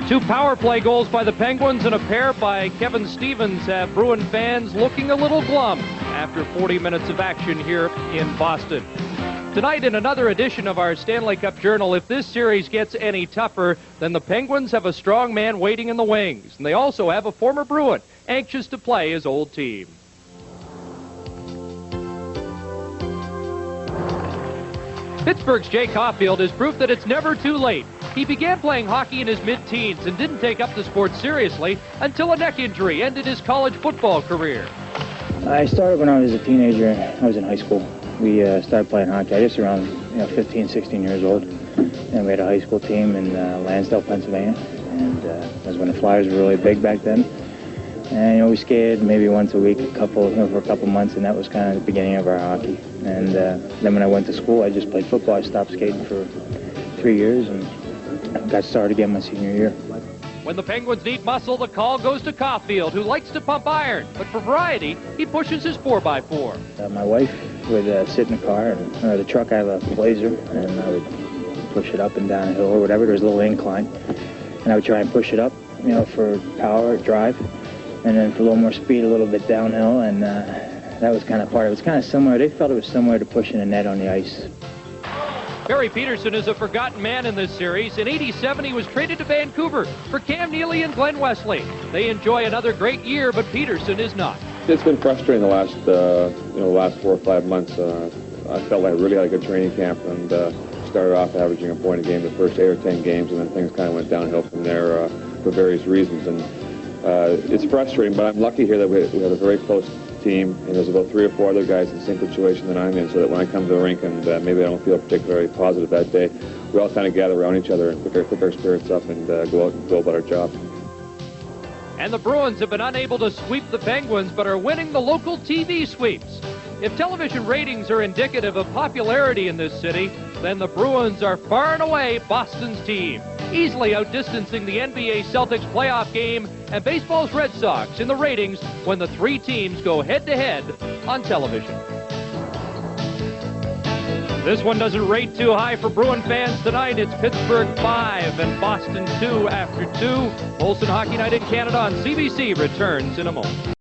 Two power play goals by the Penguins and a pair by Kevin Stevens have Bruin fans looking a little glum after 40 minutes of action here in Boston. Tonight, in another edition of our Stanley Cup Journal, if this series gets any tougher, then the Penguins have a strong man waiting in the wings, and they also have a former Bruin anxious to play his old team. Pittsburgh's Jay Caulfield is proof that it's never too late. He began playing hockey in his mid-teens and didn't take up the sport seriously until a neck injury ended his college football career. I started when I was a teenager. I was in high school. We started playing hockey. I was around 15, 16 years old. And we had a high school team in Lansdale, Pennsylvania. And that was when the Flyers were really big back then. And we skated maybe once a week, for a couple months, and that was kind of the beginning of our hockey. And then when I went to school, I just played football. I stopped skating for 3 years and got started again my senior year. When the Penguins need muscle, the call goes to Caulfield, who likes to pump iron. But for variety, he pushes his 4x4. My wife would sit in the car, or the truck. I have a Blazer, and I would push it up and down a hill or whatever. There's a little incline. And I would try and push it up, for power, drive. And then for a little more speed, a little bit downhill. And that was kind of part of it. It was kind of similar. They felt it was similar to pushing a net on the ice. Barry Peterson is a forgotten man in this series. In '87, he was traded to Vancouver for Cam Neely and Glenn Wesley. They enjoy another great year, but Peterson is not. It's been frustrating the last 4 or 5 months. I felt like I really had a good training camp and started off averaging a point a game the first 8 or 10 games, and then things kind of went downhill from there for various reasons. And it's frustrating, but I'm lucky here that we have a very close team, and there's about 3 or 4 other guys in the same situation that I'm in, so that when I come to the rink and maybe I don't feel particularly positive that day, we all kind of gather around each other and pick our spirits up and go out and go about our job. And the Bruins have been unable to sweep the Penguins, but are winning the local TV sweeps. If television ratings are indicative of popularity in this city, then the Bruins are far and away Boston's team, easily outdistancing the NBA Celtics playoff game and baseball's Red Sox in the ratings when the 3 teams go head-to-head on television. This one doesn't rate too high for Bruin fans tonight. It's Pittsburgh 5 and Boston 2 after 2. Molson Hockey Night in Canada on CBC returns in a moment.